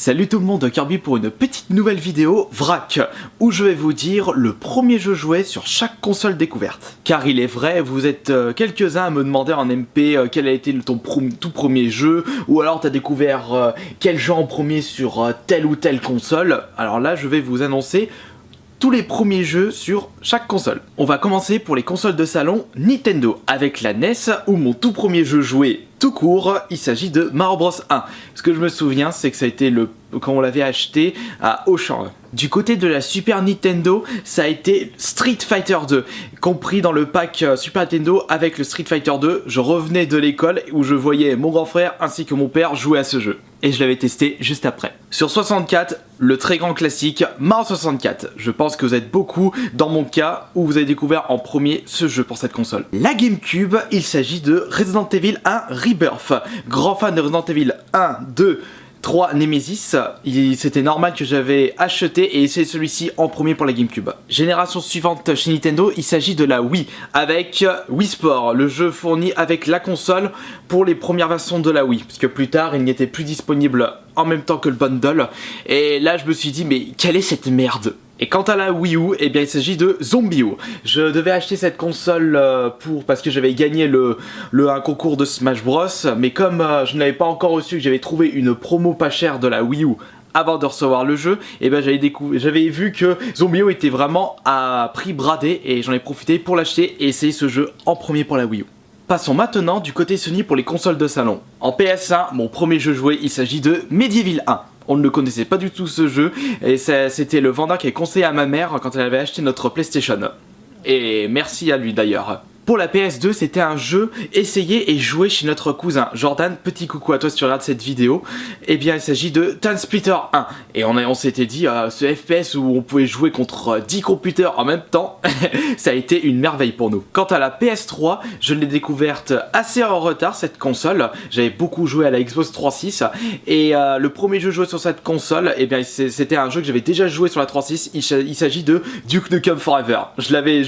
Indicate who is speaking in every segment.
Speaker 1: Salut tout le monde, Kirby pour une petite nouvelle vidéo VRAC, où je vais vous dire le premier jeu joué sur chaque console découverte. Car il est vrai, vous êtes quelques-uns à me demander en MP quel a été ton tout premier jeu, ou alors t'as découvert quel jeu en premier sur telle ou telle console. Alors là je vais vous annoncer tous les premiers jeux sur chaque console. On va commencer pour les consoles de salon Nintendo avec la NES, où mon tout premier jeu joué tout court, il s'agit de Mario Bros 1. Ce que je me souviens, c'est que ça a été quand on l'avait acheté à Auchan. Du côté de la Super Nintendo, ça a été Street Fighter 2, compris dans le pack Super Nintendo avec le Street Fighter 2. Je revenais de l'école où je voyais mon grand frère ainsi que mon père jouer à ce jeu. Et je l'avais testé juste après. Sur 64, le très grand classique Mario 64. Je pense que vous êtes beaucoup dans mon cas où vous avez découvert en premier ce jeu pour cette console. La GameCube, il s'agit de Resident Evil 1 Rebirth. Grand fan de Resident Evil 1, 2, 3 Nemesis, c'était normal que j'avais acheté et essayé celui-ci en premier pour la GameCube. Génération suivante chez Nintendo, il s'agit de la Wii, avec Wii Sport, le jeu fourni avec la console pour les premières versions de la Wii, puisque plus tard il n'était plus disponible en même temps que le bundle, et là je me suis dit mais quelle est cette merde ? Et quant à la Wii U, eh bien il s'agit de ZombiU. Je devais acheter cette console parce que j'avais gagné un concours de Smash Bros. Mais comme je n'avais pas encore reçu, que j'avais trouvé une promo pas chère de la Wii U avant de recevoir le jeu, et ben j'avais vu que ZombiU était vraiment à prix bradé et j'en ai profité pour l'acheter et essayer ce jeu en premier pour la Wii U. Passons maintenant du côté Sony pour les consoles de salon. En PS1, mon premier jeu joué, il s'agit de Medieval 1. On ne connaissait pas du tout ce jeu et c'était le vendeur qui avait conseillé à ma mère quand elle avait acheté notre PlayStation. Et merci à lui d'ailleurs. Pour la PS2, c'était un jeu essayé et joué chez notre cousin Jordan. Petit coucou à toi si tu regardes cette vidéo. Eh bien, il s'agit de TimeSplitter 1. Et on s'était dit, ce FPS où on pouvait jouer contre 10 computers en même temps, ça a été une merveille pour nous. Quant à la PS3, je l'ai découverte assez en retard, cette console. J'avais beaucoup joué à la Xbox 360. Et le premier jeu joué sur cette console, eh bien, c'était un jeu que j'avais déjà joué sur la 360. Il s'agit de Duke Nukem Forever. J'avais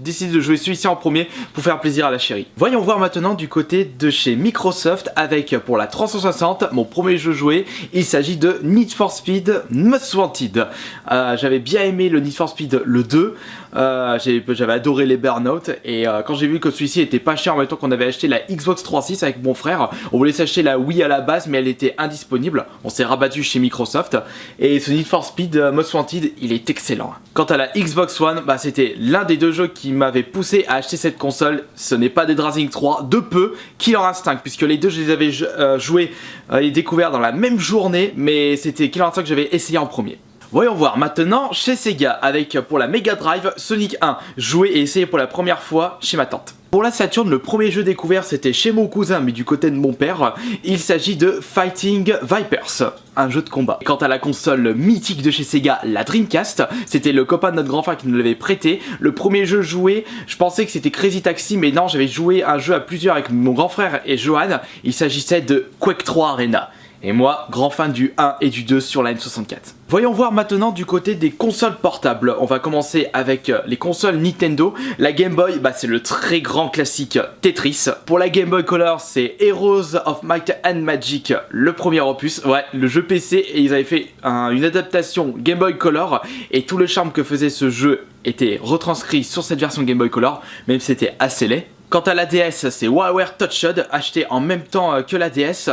Speaker 1: décidé de jouer celui-ci en premier pour faire plaisir à la chérie. Voyons voir maintenant du côté de chez Microsoft avec pour la 360 mon premier jeu joué, il s'agit de Need for Speed Most Wanted. J'avais bien aimé le Need for Speed le 2, j'avais adoré les Burnout et quand j'ai vu que celui-ci était pas cher en même temps qu'on avait acheté la Xbox 360 avec mon frère, on voulait s'acheter la Wii à la base mais elle était indisponible, on s'est rabattu chez Microsoft et ce Need for Speed Most Wanted il est excellent. Quant à la Xbox One, c'était l'un des deux jeux qui m'avait poussé à acheter cette console, ce n'est pas Dead Rising 3, de peu Killer Instinct, puisque les deux je les avais joués et découverts dans la même journée, mais c'était Killer Instinct que j'avais essayé en premier. Voyons voir maintenant chez Sega avec pour la Mega Drive Sonic 1, joué et essayé pour la première fois chez ma tante. Pour la Saturn, le premier jeu découvert c'était chez mon cousin mais du côté de mon père, il s'agit de Fighting Vipers, un jeu de combat. Quant à la console mythique de chez Sega, la Dreamcast, c'était le copain de notre grand frère qui nous l'avait prêté. Le premier jeu joué, je pensais que c'était Crazy Taxi mais non, j'avais joué un jeu à plusieurs avec mon grand frère et Johan, il s'agissait de Quake 3 Arena. Et moi, grand fan du 1 et du 2 sur la N64. Voyons voir maintenant du côté des consoles portables. On va commencer avec les consoles Nintendo. La Game Boy, c'est le très grand classique Tetris. Pour la Game Boy Color, c'est Heroes of Might and Magic, le premier opus. Ouais, le jeu PC, et ils avaient fait une adaptation Game Boy Color. Et tout le charme que faisait ce jeu était retranscrit sur cette version Game Boy Color, même si c'était assez laid. Quant à la DS, c'est WarioWare Touchwood, acheté en même temps que la DS.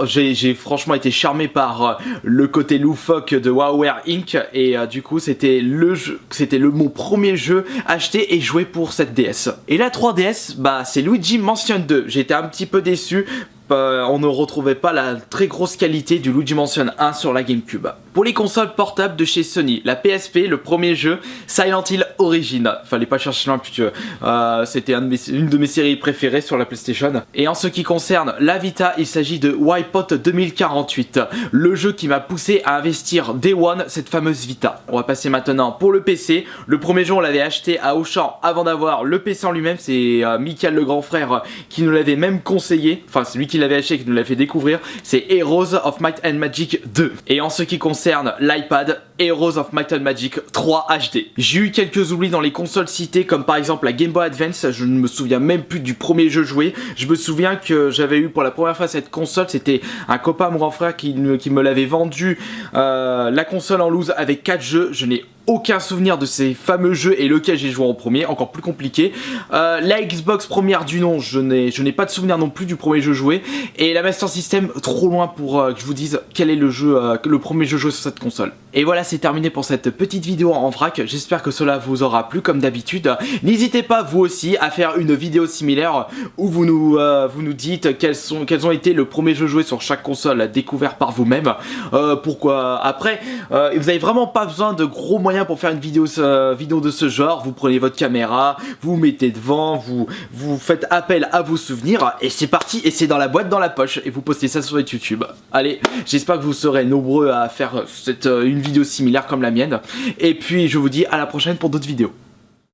Speaker 1: J'ai franchement été charmé par le côté loufoque de WarioWare Inc. Et du coup, c'était mon premier jeu acheté et joué pour cette DS. Et la 3DS, c'est Luigi Mansion 2. J'ai été un petit peu déçu. On ne retrouvait pas la très grosse qualité du Luigi Mansion 1 sur la GameCube. Pour les consoles portables de chez Sony, la PSP, le premier jeu, Silent Hill Origin. Fallait pas chercher loin puisque c'était une de mes séries préférées sur la PlayStation. Et en ce qui concerne la Vita, il s'agit de Wipeout 2048, le jeu qui m'a poussé à investir Day One cette fameuse Vita. On va passer maintenant pour le PC. Le premier jeu, on l'avait acheté à Auchan avant d'avoir le PC en lui-même. C'est Michael, le grand frère, qui nous l'avait même conseillé. Enfin, c'est lui qui l'avait acheté et qui nous l'a fait découvrir. C'est Heroes of Might and Magic 2. Et en ce qui concerne l'iPad, Heroes of Might and Magic 3 HD. J'ai eu quelques oublis dans les consoles citées, comme par exemple la Game Boy Advance. Je ne me souviens même plus du premier jeu joué. Je me souviens que j'avais eu pour la première fois cette console, c'était un copain, mon grand frère, qui me l'avait vendu la console en loose avec 4 jeux. Je n'ai aucun souvenir de ces fameux jeux et lequel j'ai joué en premier, encore plus compliqué. La Xbox première du nom, je n'ai pas de souvenir non plus du premier jeu joué. Et la Master System, trop loin pour que je vous dise quel est le premier jeu joué sur cette console. Et voilà, c'est terminé pour cette petite vidéo en vrac. J'espère que cela vous aura plu comme d'habitude. N'hésitez pas vous aussi à faire une vidéo similaire où vous nous dites quels ont été le premier jeu joué sur chaque console découvert par vous-même. Pourquoi après, vous n'avez vraiment pas besoin de gros moyens pour faire une vidéo de ce genre. Vous prenez votre caméra, vous vous mettez devant, vous faites appel à vos souvenirs et c'est parti, et c'est dans la boîte dans la poche et vous postez ça sur YouTube. Allez, j'espère que vous serez nombreux à faire une vidéo similaire comme la mienne et puis je vous dis à la prochaine pour d'autres vidéos.